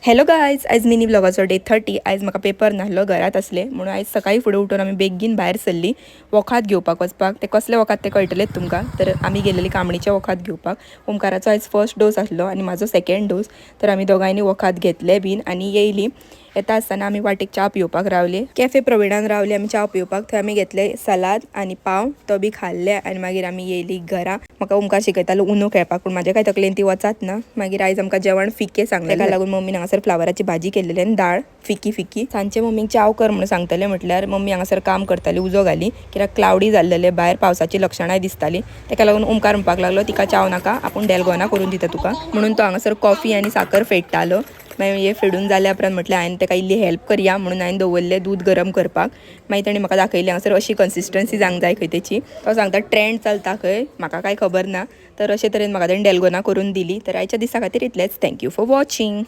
Hello guys, आयज mini व्लॉगाचो day 30. आयज म्हाका पेपर नाहलो, घरात असले म्हणून आयज सकाळी फुडें उठून आमी बेगीन भायर सरली वखाद घेवपाक वचपाक. ते कसले वखाद ते कळटलेच तुमकां. तर आमी गेलेली कामणीचे वखाद घेवपाक. ओमकाराचो आयज फर्स्ट डोस आसलो आनी म्हाजो सेकंड डोस. तर आमी दोगांयनी वखाद घेतले बीन आनी येयली. येता आसतना आमी वाटेक च्या पिवपाक रावले. कॅफे प्रविणान रावले आमी च्या पिवपाक. थंय आमी घेतले सलाद आनी पाव, तो बी खाल्ले आनी मागीर आमी येयली घरा. म्हाका ओमकार शिकयतालो उनो खेळपाक, पूण म्हाज्या काय तकलेन ती वचात ना. मागीर आयज आमकां जेवण फिके सांगलें, ताका लागून मम्मीन हांगासर फ्लावराची भाजी केल्लेली आनी दाळ फिकी फिकी. सांजचे मम्मीक चाव कर म्हणून सांगतले म्हटल्यार मम्मी हांगासर काम करताली, उजो घाली, कित्याक क्लाउडी जाल्लेले भायर, पावसाची लक्षणांय दिसताली. ताका लागून ओमकार म्हणपाक लागलो तिका चाव नाका, आपूण डॅलगोना करून दिता तुका. म्हणून तो हांगासर कॉफी आनी साकर फेडटालो. मागीर हे फेडून जाल्या उपरांत म्हटल्यार हांवें ताका इल्ली हेल्प करया म्हणून हांवें दवरलें दूद गरम करपाक. मागीर ताणें म्हाका दाखयलें हांगासर अशी कन्सिस्टन्सी जावंक जाय खंय तेची. तो सांगता ट्रेंड चलता खंय, म्हाका काय खबर ना. तर अशे तरेन म्हाका ताणें डॅलगोना करून दिली. तर आयच्या दिसा खातीर इतलेंच. Thank you for watching.